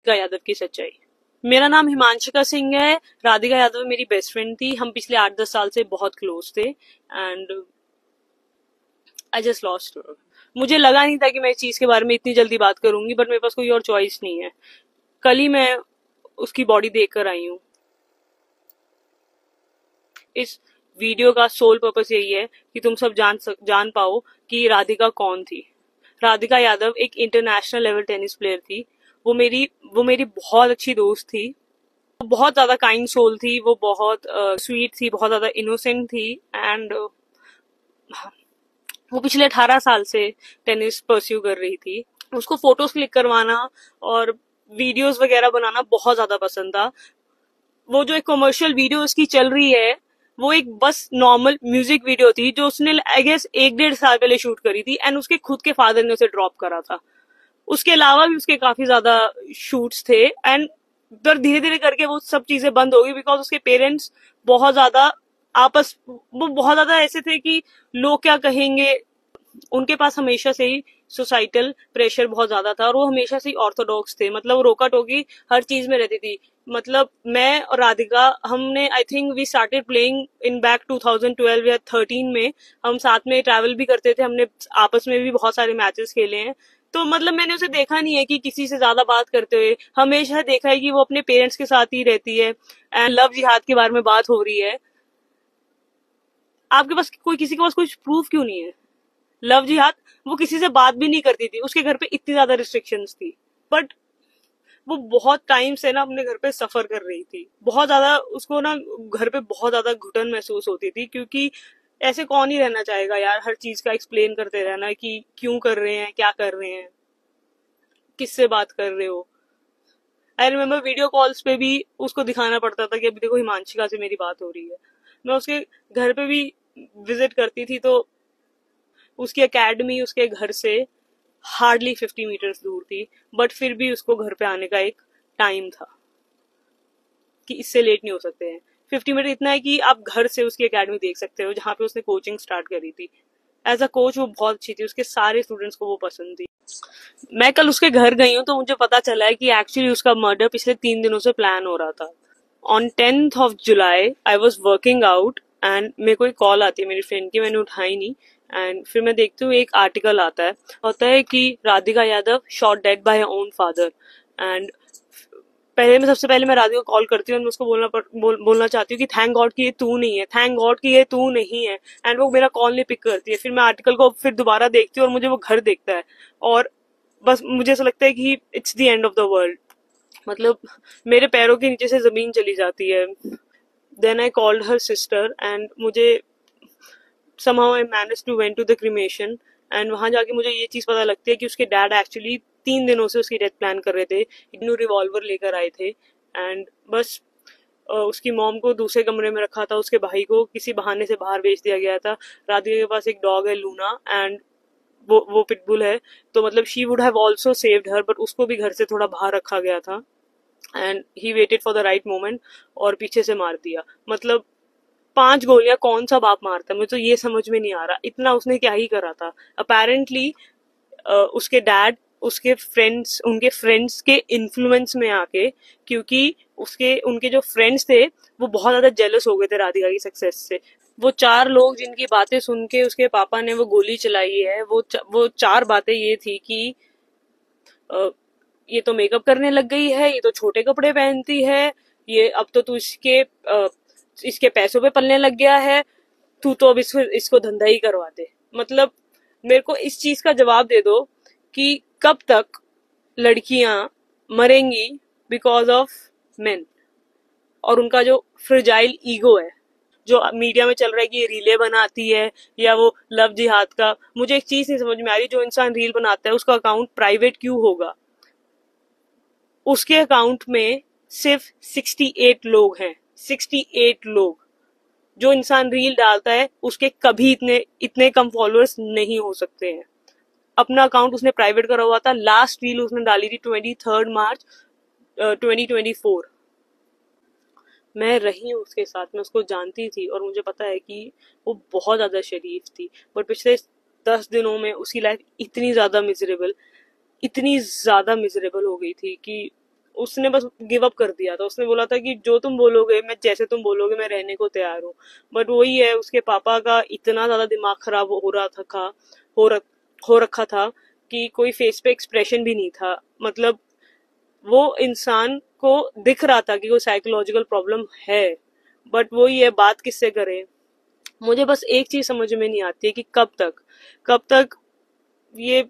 राधिका यादव की सच्चाई। मेरा नाम हिमांशिका सिंह है। राधिका यादव मेरी बेस्ट फ्रेंड थी। हम पिछले 8-10 साल से बहुत क्लोज थे and I just lost her. मुझे लगा नहीं था कि मैं इस चीज के बारे में इतनी जल्दी बात करूंगी, बट मेरे पास कोई और चॉइस नहीं है। कल ही मैं उसकी बॉडी देख कर आई हूँ। इस वीडियो का सोल पर्पस यही है कि तुम सब जान पाओ कि राधिका कौन थी। राधिका यादव एक इंटरनेशनल लेवल टेनिस प्लेयर थी। वो मेरी बहुत अच्छी दोस्त थी। वो बहुत ज्यादा काइंड सोल थी। वो बहुत स्वीट थी, बहुत ज्यादा इनोसेंट थी एंड वो पिछले 18 साल से टेनिस परस्यू कर रही थी। उसको फोटोज क्लिक करवाना और वीडियोस वगैरह बनाना बहुत ज्यादा पसंद था। वो जो एक कमर्शियल वीडियो उसकी चल रही है, वो एक बस नॉर्मल म्यूजिक वीडियो थी जो उसने आई गेस 1-1.5 साल पहले शूट करी थी एंड उसके खुद के फादर ने उसे ड्रॉप करा था। उसके अलावा भी उसके काफी ज्यादा शूट्स थे एंड पर धीरे धीरे करके वो सब चीजें बंद हो गई बिकॉज उसके पेरेंट्स बहुत ज्यादा वो बहुत ज्यादा ऐसे थे कि लोग क्या कहेंगे। उनके पास हमेशा से ही सोसाइटल प्रेशर बहुत ज्यादा था और वो हमेशा से ही ऑर्थोडॉक्स थे। मतलब वो रोका टोकी हर चीज में रहती थी। मतलब मैं और राधिका, हमने I think we started playing in back 2012 या 13 में। हम साथ में ट्रैवल भी करते थे। हमने आपस में भी बहुत सारे मैचेस खेले हैं। तो मतलब मैंने उसे देखा नहीं है कि किसी से ज्यादा बात करते हुए। हमेशा देखा है कि वो अपने पेरेंट्स के साथ ही रहती है एंड लव जिहाद के बारे में बात हो रही है। आपके पास कोई किसी के पास कोई प्रूफ क्यों नहीं है? लव जिहाद, वो किसी से बात भी नहीं करती थी। उसके घर पे इतनी ज्यादा रिस्ट्रिक्शंस थी, बट वो बहुत टाइम से ना अपने घर पे सफर कर रही थी। बहुत ज्यादा उसको ना घर पे बहुत ज्यादा घुटन महसूस होती थी क्योंकि ऐसे कौन ही रहना चाहेगा यार, हर चीज का एक्सप्लेन करते रहना कि क्यों कर रहे हैं, क्या कर रहे हैं, किससे बात कर रहे हो। आई रिमेम्बर वीडियो कॉल्स पे भी उसको दिखाना पड़ता था कि अभी देखो हिमांशिका से मेरी बात हो रही है। मैं उसके घर पे भी विजिट करती थी तो उसकी एकेडमी उसके घर से हार्डली 50 मीटर्स दूर थी, बट फिर भी उसको घर पे आने का एक टाइम था कि इससे लेट नहीं हो सकते हैं। 50 मीटर इतना है कि आप घर से उसकी एकेडमी देख सकते हो जहाँ पे उसने कोचिंग स्टार्ट करी थी। एज अ कोच वो बहुत अच्छी थी। उसके सारे स्टूडेंट्स को वो पसंद थी। मैं कल उसके घर गई हूँ तो मुझे पता चला है कि एक्चुअली उसका मर्डर पिछले 3 दिनों से प्लान हो रहा था। On 10th of July I was working out and मेरे को एक कॉल आती है मेरी फ्रेंड की। मैंने उठाई नहीं एंड फिर मैं देखती हूँ एक आर्टिकल आता है, होता है कि Radhika Yadav shot dead by own father. And सबसे पहले मैं राधिका को कॉल करती हूँ और मैं उसको बोलना चाहती हूँ कि थैंक गॉड कि ये तू नहीं है, थैंक गॉड कि ये तू नहीं है। एंड वो मेरा कॉल नहीं पिक करती है। फिर मैं आर्टिकल को फिर दोबारा देखती हूँ और मुझे वो घर देखता है और बस मुझे ऐसा लगता है कि it's the end of the world. मतलब मेरे पैरों के नीचे से जमीन चली जाती है। Then I called her sister and मुझे somehow I managed to went to the cremation and वहां जाके मुझे ये चीज पता लगती है कि उसके डैड एक्चुअली 3 दिनों से उसकी डेथ प्लान कर रहे थे। इन्हों रिवॉल्वर लेकर आए थे एंड बस उसकी मॉम को दूसरे कमरे में रखा था। उसके भाई को किसी बहाने से बाहर भेज दिया गया था। राधिका के पास एक डॉग है लूना एंड वो पिटबुल है। तो मतलब she would have also saved her, but उसको भी घर से थोड़ा बाहर रखा गया था and he waited for the right moment और पीछे से मार दिया। मतलब 5 गोलियां कौन सा बाप मारता है? मुझे तो ये समझ में नहीं आ रहा इतना उसने क्या ही करा था। अपेरेंटली उसके डैड उनके फ्रेंड्स के इन्फ्लुएंस में आके, क्योंकि उसके उनके जो फ्रेंड्स थे वो बहुत ज्यादा जेलस हो गए थे राधिका की सक्सेस से। वो 4 लोग जिनकी बातें सुन के उसके पापा ने वो गोली चलाई है, वो 4 बातें ये थी कि ये तो मेकअप करने लग गई है, ये तो छोटे कपड़े पहनती है, ये अब तो तू इसके पैसों पे पलने लग गया है, तू तो अब इसको धंधा ही करवा दे। मतलब मेरे को इस चीज का जवाब दे दो कि कब तक लड़कियां मरेंगी बिकॉज ऑफ मेन और उनका जो फ्रजाइल ईगो है जो मीडिया में चल रहा है कि ये रीले बनाती है या वो लव जिहाद का। मुझे एक चीज नहीं समझ में आ रही, जो इंसान रील बनाता है उसका अकाउंट प्राइवेट क्यों होगा? उसके अकाउंट में सिर्फ 68 लोग हैं। 68 लोग। जो इंसान रील डालता है उसके कभी इतने कम फॉलोअर्स नहीं हो सकते हैं। अपना अकाउंट उसने प्राइवेट करा हुआ था। लास्ट रील उसने डाली थी 23 मार्च 2024। मैं रही हूँ उसके साथ, मैं उसको जानती थी और मुझे पता है कि वो बहुत ज्यादा शरीफ थी। बट पिछले 10 दिनों में उसकी लाइफ इतनी ज्यादा मिजरेबल हो गई थी कि उसने बस गिव अप कर दिया था। उसने बोला था कि जो तुम बोलोगे, मैं जैसे तुम बोलोगे मैं रहने को तैयार हूँ। बट वही है, उसके पापा का इतना ज्यादा दिमाग खराब हो रहा था, हो रख, हो रखा था कि कोई फेस पे एक्सप्रेशन भी नहीं था। मतलब वो इंसान को दिख रहा था कि कोई साइकोलॉजिकल प्रॉब्लम है, बट वही है, बात किससे करे। मुझे बस एक चीज समझ में नहीं आती है कि कब तक ये